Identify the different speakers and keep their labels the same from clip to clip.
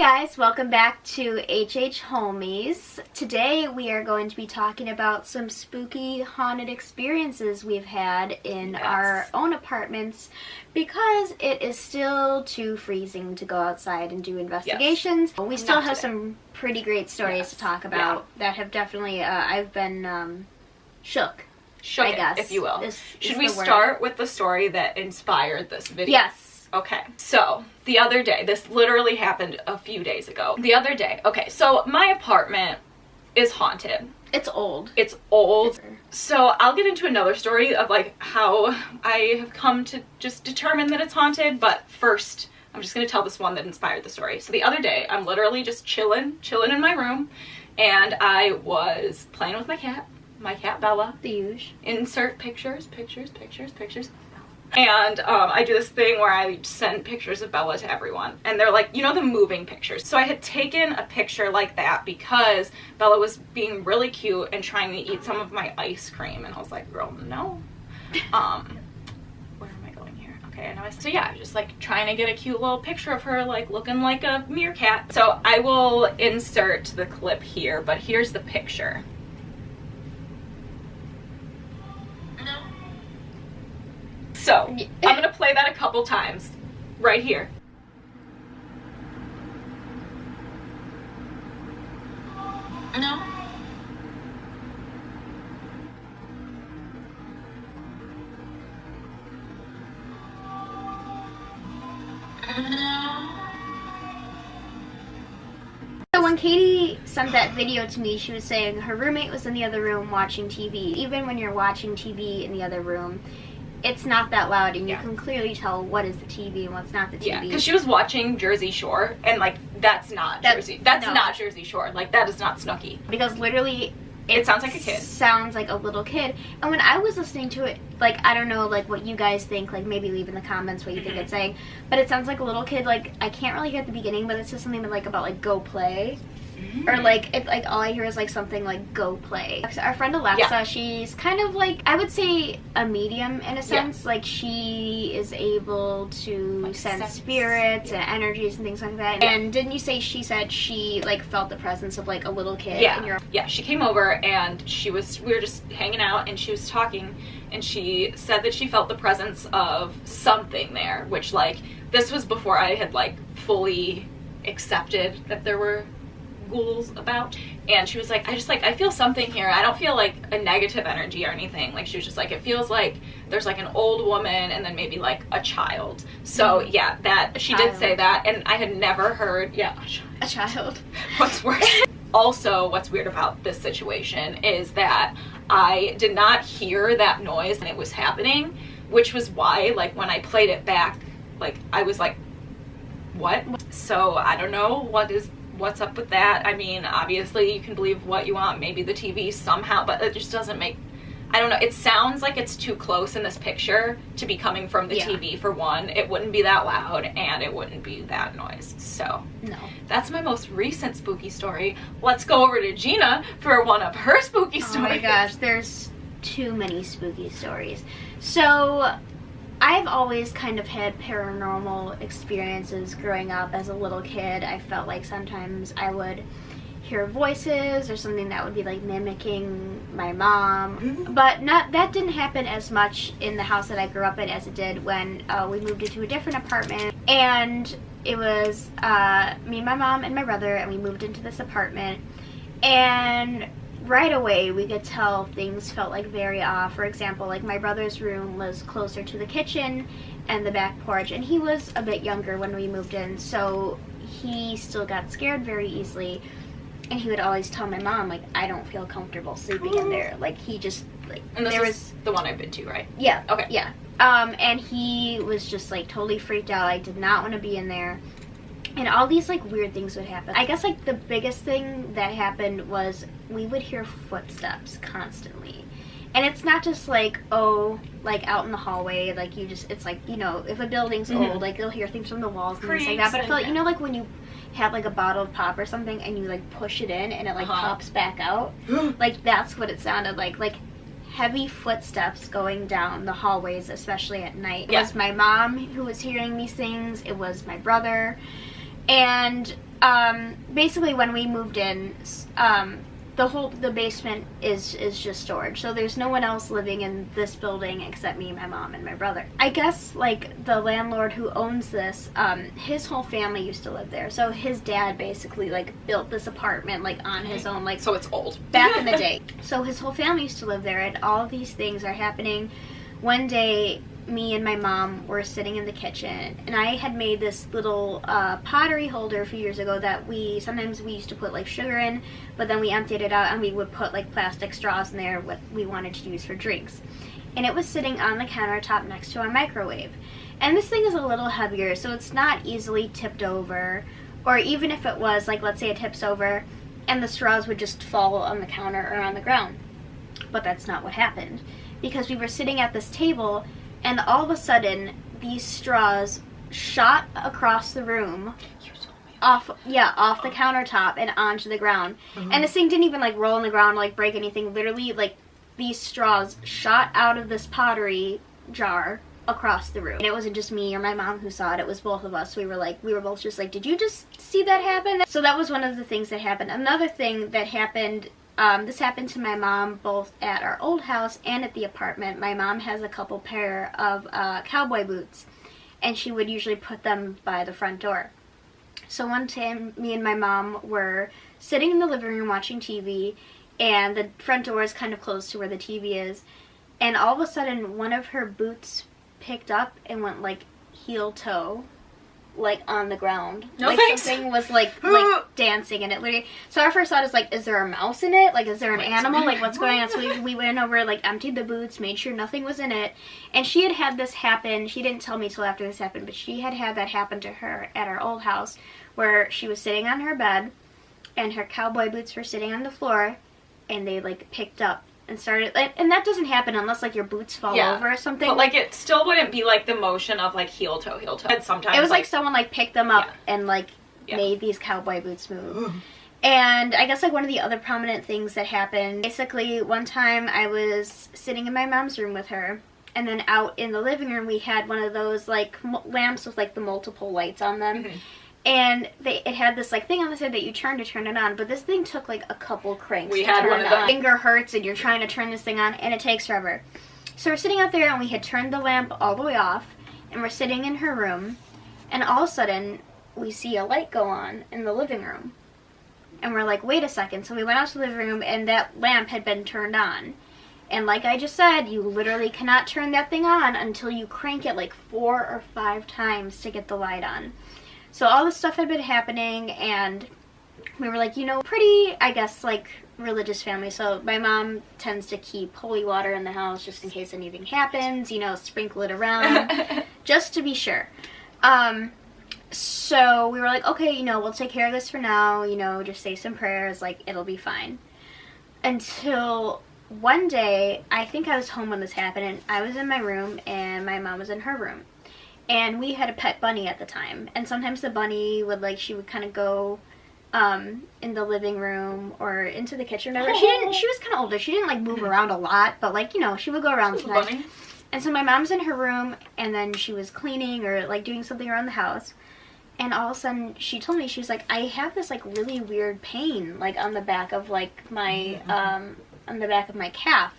Speaker 1: guys, welcome back to Holmies. Today we are going to be talking about some spooky haunted experiences we've had in our own apartments because it is still too freezing to go outside and do investigations. We still have some pretty great stories to talk about that have definitely, I've been shook, I guess,
Speaker 2: if you will.
Speaker 1: Should
Speaker 2: we start with the story that inspired this video?
Speaker 1: Yes.
Speaker 2: Okay, so the other day, this literally happened a few days ago. The other day, okay, so my apartment is haunted.
Speaker 1: It's old.
Speaker 2: It's old. So I'll get into another story of like how I have come to just determine that it's haunted, but first I'm just gonna tell this one that inspired the story. So the other day, I'm literally just chilling in my room, and I was playing with my cat Bella.
Speaker 1: The huge.
Speaker 2: Insert pictures. And I do this thing where I send pictures of Bella to everyone. And they're like, you know, the moving pictures. So I had taken a picture like that because Bella was being really cute and trying to eat some of my ice cream. And I was like, girl, no. Where am I going here? Okay, I know. So yeah, just like trying to get a cute little picture of her, like looking like a meerkat. So I will insert the clip here, but here's the picture. So, I'm gonna play that a couple times, right here. No.
Speaker 1: So when Katie sent that video to me, she was saying her roommate was in the other room watching TV. Even when you're watching TV in the other room, it's not that loud, and you can clearly tell what is the TV and what's not the TV.
Speaker 2: Yeah, because she was watching Jersey Shore, and like that's not Jersey. That's not Jersey Shore. Like that is not Snooki.
Speaker 1: Because literally,
Speaker 2: it sounds like a kid.
Speaker 1: Sounds like a little kid. And when I was listening to it, like I don't know, like what you guys think. Like maybe leave in the comments what you think it's saying. But it sounds like a little kid. Like I can't really hear at the beginning, but it says something like about like go play. Or like it, like all I hear is like something like go play. Our friend Alexa, she's kind of like, I would say a medium in a sense. Like she is able to like sense spirits and energies and things like that. And didn't you say she said she like felt the presence of like a little kid?
Speaker 2: Yeah, she came over and we were just hanging out and she was talking and she said that she felt the presence of something there, which like this was before I had like fully accepted that there were ghouls about. And she was like, I feel something here. I don't feel like a negative energy or anything. Like she was just like, it feels like there's like an old woman and then maybe like a child. So yeah, that she did say that, and I had never heard
Speaker 1: a child.
Speaker 2: What's worse? Also, what's weird about this situation is that I did not hear that noise when it was happening, which was why like when I played it back, like I was like, what? So I don't know what's up with that. I mean, obviously you can believe what you want, maybe the TV somehow, but it just doesn't make, I don't know, it sounds like it's too close in this picture to be coming from the TV. For one, it wouldn't be that loud and it wouldn't be that noise. So
Speaker 1: no,
Speaker 2: that's my most recent spooky story. Let's go over to Gina for one of her spooky stories.
Speaker 1: Oh my gosh, there's too many spooky stories. So I've always kind of had paranormal experiences growing up as a little kid. I felt like sometimes I would hear voices or something that would be like mimicking my mom. But that didn't happen as much in the house that I grew up in as it did when we moved into a different apartment. And it was me, my mom, and my brother, and we moved into this apartment. And right away we could tell things felt like very off. For example, like my brother's room was closer to the kitchen and the back porch, and he was a bit younger when we moved in, so he still got scared very easily, and he would always tell my mom like, I don't feel comfortable sleeping in there. Like he just like,
Speaker 2: and this was the one I've been to, right?
Speaker 1: Yeah.
Speaker 2: Okay.
Speaker 1: Yeah. And he was just like totally freaked out. I did not want to be in there. And all these like weird things would happen. I guess like the biggest thing that happened was we would hear footsteps constantly. And it's not just like, oh, like out in the hallway, like you just, it's like, you know, if a building's old, like you'll hear things from the walls and things like that. But I feel like, you know, like when you have like a bottle of pop or something and you like push it in and it like pops back out, like that's what it sounded like heavy footsteps going down the hallways, especially at night. It was my mom who was hearing these things. It was my brother. And basically when we moved in, the basement is just storage, so there's no one else living in this building except me, my mom, and my brother. I guess like the landlord who owns this, his whole family used to live there, so his dad basically like built this apartment like on his own, like,
Speaker 2: so it's old
Speaker 1: back in the day. So his whole family used to live there, and all of these things are happening. One day, me and my mom were sitting in the kitchen, and I had made this little pottery holder a few years ago that sometimes we used to put like sugar in, but then we emptied it out and we would put like plastic straws in there, what we wanted to use for drinks. And it was sitting on the countertop next to our microwave. And this thing is a little heavier, so it's not easily tipped over, or even if it was, like, let's say it tips over and the straws would just fall on the counter or on the ground. But that's not what happened, because we were sitting at this table and all of a sudden these straws shot across the room off the countertop and onto the ground. And this thing didn't even like roll on the ground or like break anything. Literally, like, these straws shot out of this pottery jar across the room. And it wasn't just me or my mom who saw it, it was both of us. We were both just like, did you just see that happen? So that was one of the things that happened. Another thing that happened, this happened to my mom both at our old house and at the apartment. My mom has a couple pair of cowboy boots, and she would usually put them by the front door. So one time, me and my mom were sitting in the living room watching TV, and the front door is kind of close to where the TV is, and all of a sudden one of her boots picked up and went like heel toe, like on the ground.
Speaker 2: No,
Speaker 1: like
Speaker 2: thanks.
Speaker 1: Something was like dancing, and it literally, so our first thought is like, is there a mouse in it? Like, is there an animal? Like, what's going on? So we went over, like, emptied the boots, made sure nothing was in it. And she had this happen. She didn't tell me till after this happened, but she had that happen to her at our old house, where she was sitting on her bed and her cowboy boots were sitting on the floor, and they like picked up and started, and that doesn't happen unless like your boots fall over or something.
Speaker 2: But like, it still wouldn't be like the motion of like heel toe. And sometimes
Speaker 1: it was like someone like picked them up and like made these cowboy boots move. And I guess like one of the other prominent things that happened, basically one time I was sitting in my mom's room with her, and then out in the living room we had one of those like lamps with like the multiple lights on them. And it had this like thing on the side that you turn to turn it on, but this thing took like a couple cranks.
Speaker 2: We had one of those.
Speaker 1: Finger hurts and you're trying to turn this thing on, and it takes forever. So we're sitting out there and we had turned the lamp all the way off, and we're sitting in her room, and all of a sudden we see a light go on in the living room. And we're like, wait a second. So we went out to the living room, and that lamp had been turned on. And like I just said, you literally cannot turn that thing on until you crank it like 4 or 5 times to get the light on. So all this stuff had been happening, and we were like, pretty, I guess, like, religious family. So my mom tends to keep holy water in the house just in case anything happens, sprinkle it around, just to be sure. So we were like, okay, we'll take care of this for now, just say some prayers, like, it'll be fine. Until one day, I think I was home when this happened, and I was in my room, and my mom was in her room. And we had a pet bunny at the time, and sometimes the bunny would she would kind of go in the living room or into the kitchen or whatever. She was kind of older. She didn't move around a lot, but she would go around sometimes. And so my mom's in her room, and then she was cleaning or doing something around the house, and all of a sudden she told me, she was like, I have this really weird pain on the back of my on the back of my calf.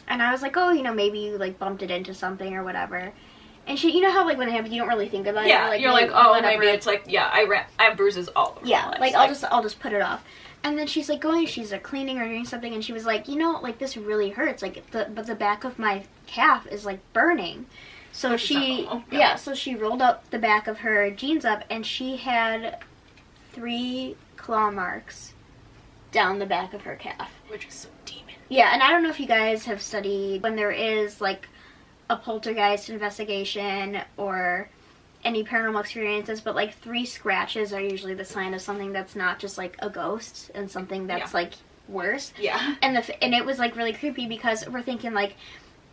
Speaker 1: And I was like, oh, maybe you bumped it into something or whatever. And she, how when it happens, you don't really think about it.
Speaker 2: You're like, oh, whatever. Maybe it's I have bruises all over
Speaker 1: my
Speaker 2: life.
Speaker 1: I'll just put it off. And then she's she's cleaning or doing something, and she was like, this really hurts. But the back of my calf is burning. So so she rolled up the back of her jeans up, and she had 3 claw marks down the back of her calf.
Speaker 2: Which is so demon.
Speaker 1: Yeah, and I don't know if you guys have studied when there is a poltergeist investigation or any paranormal experiences, but 3 scratches are usually the sign of something that's not just a ghost and something that's worse.
Speaker 2: Yeah.
Speaker 1: And it was really creepy, because we're thinking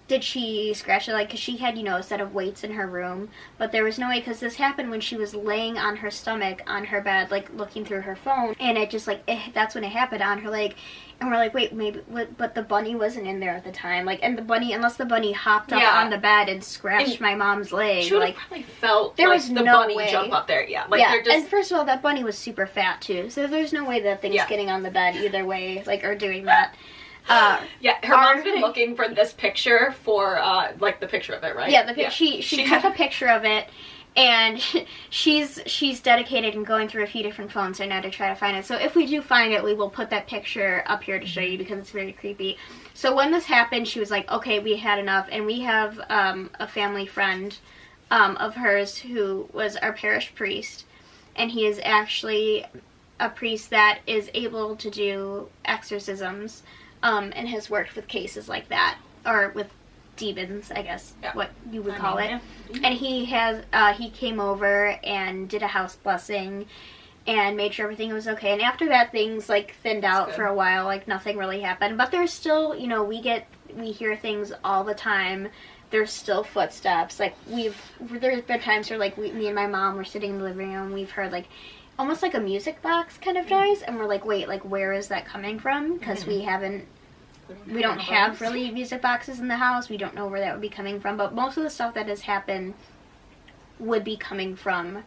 Speaker 1: did she scratch it? Like, because she had, you know, a set of weights in her room, but there was no way, because this happened when she was laying on her stomach on her bed, like, looking through her phone, and it just, like, that's when it happened on her leg, and we're like, wait, maybe, but the bunny wasn't in there at the time, like, and the bunny, unless the bunny hopped up on the bed and scratched my mom's leg,
Speaker 2: she would have
Speaker 1: like,
Speaker 2: probably felt
Speaker 1: there
Speaker 2: like
Speaker 1: was
Speaker 2: the
Speaker 1: no
Speaker 2: bunny
Speaker 1: way.
Speaker 2: jump up there, like,
Speaker 1: yeah,
Speaker 2: they're just...
Speaker 1: and first of all, that bunny was super fat, too, so there's no way that thing's getting on the bed either way, like, or doing that.
Speaker 2: Her mom's been looking for this picture for, like, the picture of it, right?
Speaker 1: Yeah, she took a picture of it, and she's dedicated and going through a few different phones right now to try to find it. So if we do find it, we will put that picture up here to show you, because it's very creepy. So when this happened, she was like, okay, we had enough, and we have a family friend of hers who was our parish priest, and he is actually a priest that is able to do exorcisms, and has worked with cases like that, or with demons, I guess, what you would call it. And he came over and did a house blessing and made sure everything was okay. And after that, things, like, thinned out for a while, like, nothing really happened. But there's still, you know, we hear things all the time. There's still footsteps. Like, there's been times where, like, me and my mom were sitting in the living room, we've heard, like, almost like a music box kind of noise, and we're like, wait, like, where is that coming from? Because we don't have really music boxes in the house. We don't know where that would be coming from, but most of the stuff that has happened would be coming from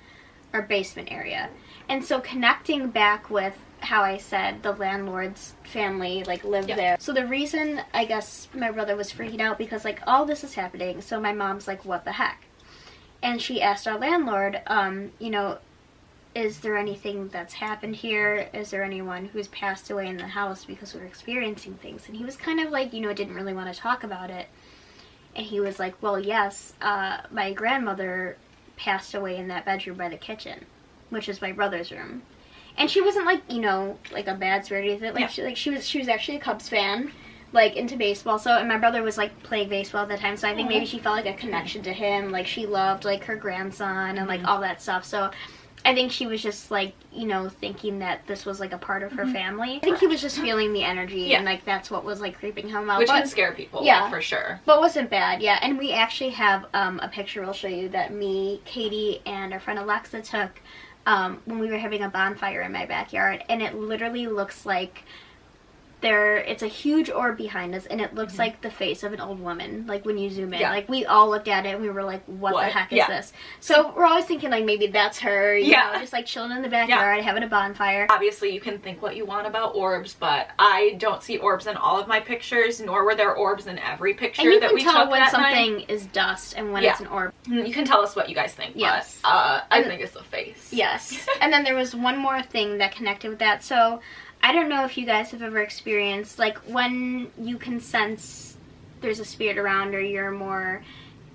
Speaker 1: our basement area. And so connecting back with how I said the landlord's family, like, lived there. So the reason, I guess, my brother was freaking out, because, like, all this is happening, so my mom's like, what the heck? And she asked our landlord, you know, is there anything that's happened here? Is there anyone who's passed away in the house, because we're experiencing things? And he was kind of like, you know, didn't really want to talk about it. And he was like, well, yes, my grandmother passed away in that bedroom by the kitchen, which is my brother's room. And she wasn't, like, you know, like a bad spirit or anything. Like, she was actually a Cubs fan, like, into baseball. So, and my brother was, like, playing baseball at the time, so I think maybe she felt like a connection to him. Like, she loved, like, her grandson and, like, all that stuff. So I think she was just, like, you know, thinking that this was, like, a part of her family. I think he was just feeling the energy, and, like, that's what was, like, creeping him out.
Speaker 2: Which can scare people, like, for sure.
Speaker 1: But wasn't bad, And we actually have a picture we'll show you that me, Katie, and our friend Alexa took when we were having a bonfire in my backyard. And it literally looks like it's a huge orb behind us, and it looks like the face of an old woman, like, when you zoom in. Like, we all looked at it and we were like, what the heck is this? So we're always thinking, like, maybe that's her, you know, just, like, chilling in the backyard, having a bonfire.
Speaker 2: Obviously, you can think what you want about orbs, but I don't see orbs in all of my pictures, nor were there orbs in every picture that we took that night. And you can tell when something is dust and when it's an orb. You can tell us what you guys think, but I think it's the face.
Speaker 1: Yes. And then there was one more thing that connected with that. So I don't know if you guys have ever experienced, like, when you can sense there's a spirit around, or you're more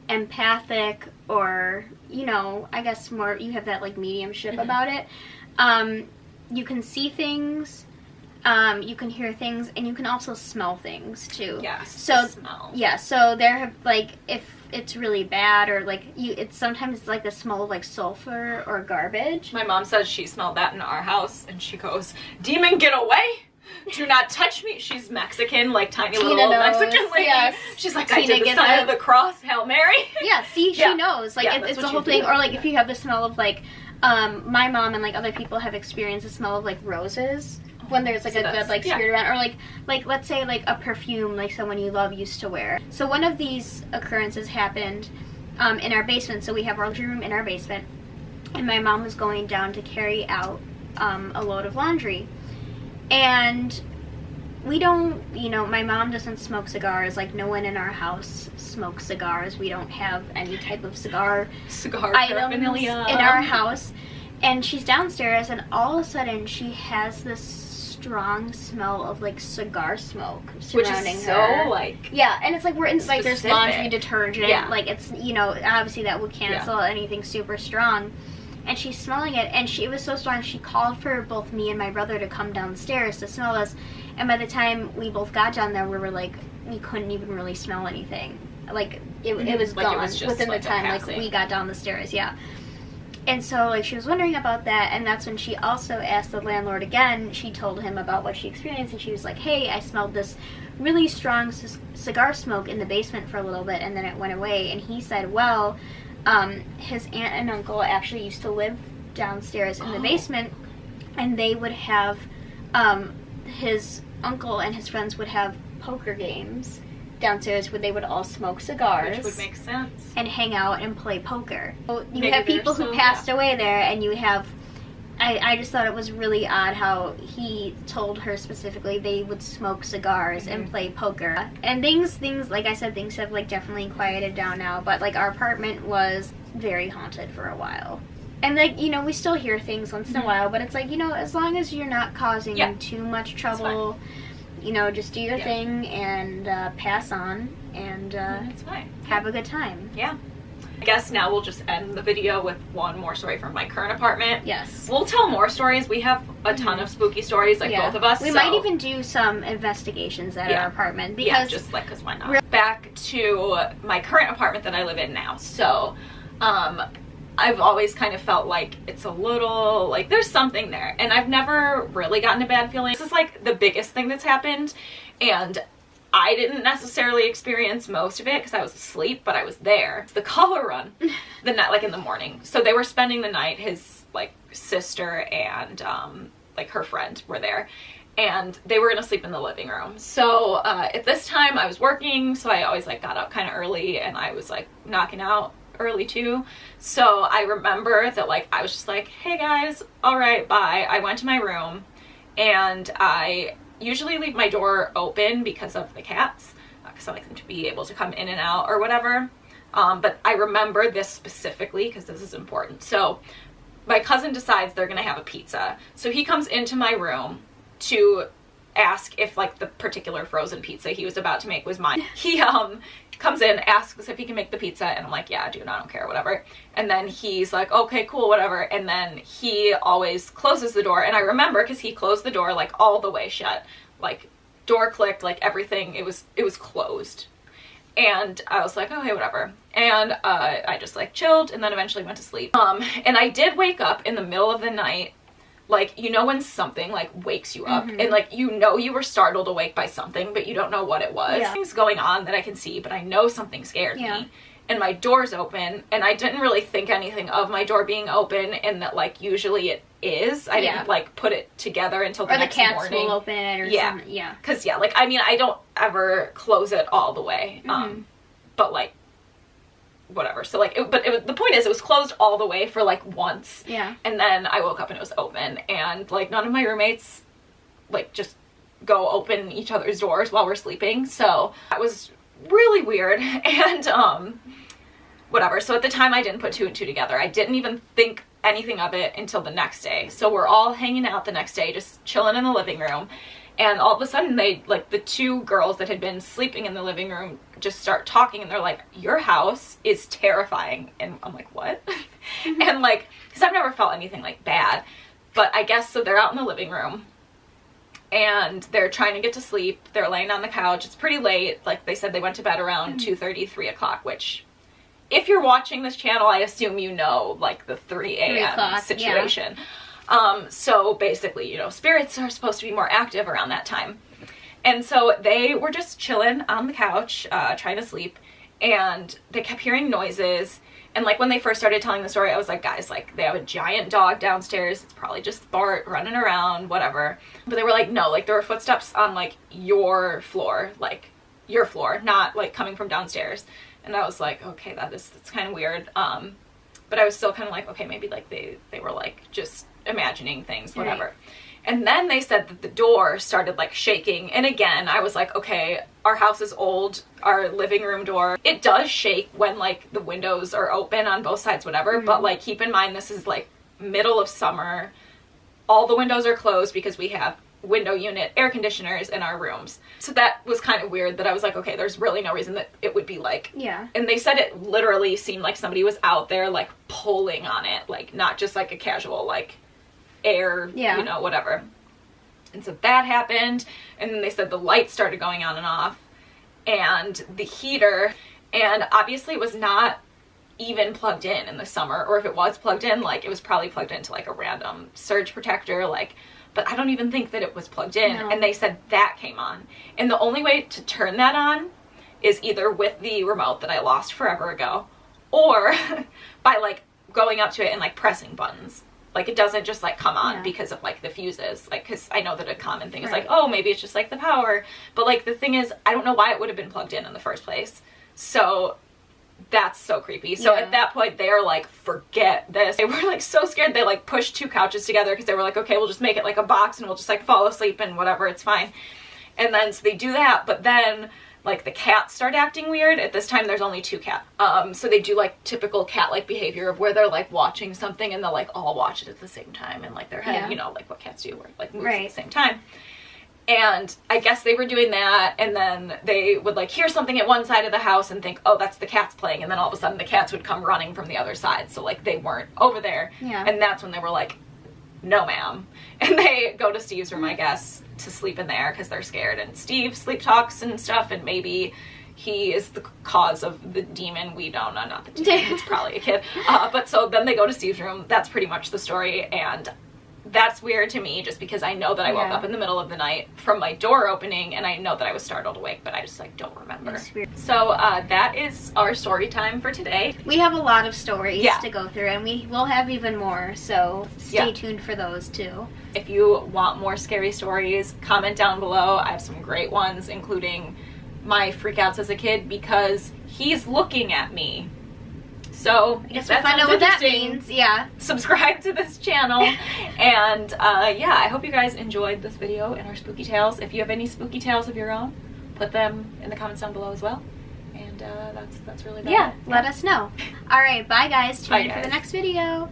Speaker 1: empathic, or, you know, I guess more, you have that, like, mediumship about it. You can see things, you can hear things, and you can also smell things, too.
Speaker 2: Yes,
Speaker 1: so
Speaker 2: smell.
Speaker 1: Yeah, so there have, like, if it's really bad, or, like, it's sometimes like the smell of, like, sulfur or garbage.
Speaker 2: My mom says she smelled that in our house, and she goes, demon, get away! Do not touch me. She's Mexican, like, tiny
Speaker 1: Tina
Speaker 2: little
Speaker 1: knows.
Speaker 2: Mexican lady.
Speaker 1: Yes.
Speaker 2: She's like,
Speaker 1: Tina
Speaker 2: I did the sign of the cross, Hail Mary.
Speaker 1: Yeah, see, she knows. Like, it's the whole thing. Or, like, if you have the smell of, like, my mom and, like, other people have experienced the smell of, like, roses. When there's, like, a good, like, spirit around, or, like, let's say, like, a perfume, like, someone you love used to wear. So one of these occurrences happened in our basement. So we have our laundry room in our basement, and my mom was going down to carry out a load of laundry, and we don't, you know, my mom doesn't smoke cigars. Like, no one in our house smokes cigars. We don't have any type of cigar items in our house. And she's downstairs, and all of a sudden she has this strong smell of, like, cigar smoke surrounding her.
Speaker 2: So, like,
Speaker 1: and it's like we're in, like, there's laundry detergent, like, it's, you know, obviously that would cancel anything super strong. And she's smelling it, and it was so strong, she called for both me and my brother to come downstairs to smell us. And by the time we both got down there, we were like, we couldn't even really smell anything. Like, it was gone, it was just, within, like, the time, like, we got down the stairs, And so, like, she was wondering about that, and that's when she also asked the landlord again. She told him about what she experienced, and she was like, hey, I smelled this really strong cigar smoke in the basement for a little bit, and then it went away. And he said, well, his aunt and uncle actually used to live downstairs in the basement, and they would have, his uncle and his friends would have poker games downstairs where they would all smoke cigars.
Speaker 2: Which would make sense.
Speaker 1: And hang out and play poker. So you
Speaker 2: Maybe
Speaker 1: have people who
Speaker 2: so,
Speaker 1: passed away there, and you have... I just thought it was really odd how he told her specifically they would smoke cigars and play poker. And things, like I said, things have, like, definitely quieted down now, but, like, our apartment was very haunted for a while. And, like, you know, we still hear things once in a while, but it's like, you know, as long as you're not causing too much trouble, you know, just do your thing and pass on and
Speaker 2: That's fine.
Speaker 1: have a good time.
Speaker 2: Yeah. I guess now we'll just end the video with one more story from my current apartment.
Speaker 1: Yes.
Speaker 2: We'll tell more stories. We have a ton of spooky stories, like both of us.
Speaker 1: We might even do some investigations at our apartment. Because
Speaker 2: just like, because why not? Back to my current apartment that I live in now. So, I've always kind of felt like it's a little, like, there's something there. And I've never really gotten a bad feeling. This is, like, the biggest thing that's happened. And I didn't necessarily experience most of it because I was asleep, but I was there. It's the color run the night, like in the morning. So they were spending the night. His like sister and like her friend were there, and they were gonna sleep in the living room. So at this time I was working, so I always like got up kind of early, and I was like knocking out early too. So I remember that like I was just like, hey guys, all right, bye. I went to my room, and I usually leave my door open because of the cats, because I like them to be able to come in and out or whatever. But I remember this specifically because this is important. So my cousin decides they're gonna have a pizza. So he comes into my room to ask if like the particular frozen pizza he was about to make was mine. He comes in, asks if he can make the pizza, and I'm like, yeah, dude, I don't care, whatever. And then he's like, okay, cool, whatever. And then he always closes the door, and I remember because he closed the door like all the way shut, like door clicked, like everything, it was closed. And I was like, okay, whatever. And I just like chilled, and then eventually went to sleep. And I did wake up in the middle of the night, like, you know when something like wakes you up, and like, you know, you were startled awake by something, but you don't know what it was. Things going on that I can see, but I know something scared me. And my door's open, and I didn't really think anything of my door being open, and that like usually it is. I didn't like put it together until the next morning. Or the cats will open it or something. Yeah. Because like, I mean, I don't ever close it all the way. But like, whatever. So like, the point is, it was closed all the way for like once. Yeah. And then I woke up and it was open, and like none of my roommates like just go open each other's doors while we're sleeping. So that was really weird. And whatever. So at the time I didn't put two and two together. I didn't even think anything of it until the next day. So we're all hanging out the next day, just chilling in the living room. And all of a sudden they, like, the two girls that had been sleeping in the living room just start talking, and they're like, your house is terrifying. And I'm like, what? And like, because I've never felt anything like bad, but I guess, so they're out in the living room and they're trying to get to sleep. They're laying on the couch. It's pretty late. Like they said, they went to bed around 2:30, 3 o'clock, which if you're watching this channel, I assume you know, like the 3 a.m. situation. So basically, you know, spirits are supposed to be more active around that time. And so they were just chilling on the couch, trying to sleep, and they kept hearing noises. And like, when they first started telling the story, I was like, guys, like, they have a giant dog downstairs. It's probably just Bart running around, whatever. But they were like, no, like, there were footsteps on like your floor, not like coming from downstairs. And I was like, okay, that's kind of weird. But I was still kind of like, okay, maybe like they were like just imagining things, whatever. Right. And then they said that the door started like shaking. And again, I was like, okay, our house is old. Our living room door, it does shake when like the windows are open on both sides, whatever. But like, keep in mind, this is like middle of summer. All the windows are closed because we have window unit air conditioners in our rooms. So that was kind of weird, that I was like, okay, there's really no reason that it would be like, and they said it literally seemed like somebody was out there like pulling on it, like not just like a casual like air, you know, whatever. And so that happened, and then they said the lights started going on and off, and the heater, and obviously it was not even plugged in the summer, or if it was plugged in, like it was probably plugged into like a random surge protector, like, but I don't even think that it was plugged in.
Speaker 1: No.
Speaker 2: And they said that came on. And the only way to turn that on is either with the remote that I lost forever ago, or by like going up to it and like pressing buttons. Like it doesn't just like come on because of like the fuses, like, because I know that a common thing is like, oh, maybe it's just like the power, but like the thing is, I don't know why it would have been plugged in the first place. So that's so creepy. So at that point they're like, forget this. They were like so scared. They like pushed 2 couches together because they were like, okay, we'll just make it like a box and we'll just like fall asleep and whatever, it's fine. And then so they do that, but then like the cats start acting weird. At this time there's only 2 cats. So they do like typical cat-like behavior of where they're like watching something and they'll like all watch it at the same time, and like their head, you know, like what cats do, where it like moves at the same time. And I guess they were doing that, and then they would like hear something at one side of the house and think, oh, that's the cats playing, and then all of a sudden the cats would come running from the other side, so like they weren't over there. And that's when they were like, no ma'am. And they go to Steve's room, I guess, to sleep in there because they're scared, and Steve sleep talks and stuff, and maybe he is the cause of the demon. We don't know, not the demon, it's probably a kid. But so then they go to Steve's room. That's pretty much the story, and that's weird to me just because I know that I woke up in the middle of the night from my door opening, and I know that I was startled awake, but I just like don't remember. So that is our story time for today.
Speaker 1: We have a lot of stories to go through, and we will have even more, so stay tuned for those too.
Speaker 2: If you want more scary stories, comment down below. I have some great ones, including my freakouts as a kid because he's looking at me. So
Speaker 1: I guess we'll find out what that means.
Speaker 2: Subscribe to this channel. And yeah, I hope you guys enjoyed this video and our spooky tales. If you have any spooky tales of your own, put them in the comments down below as well. And that's really that.
Speaker 1: Let us know. Alright, bye guys. Tune in for the next video.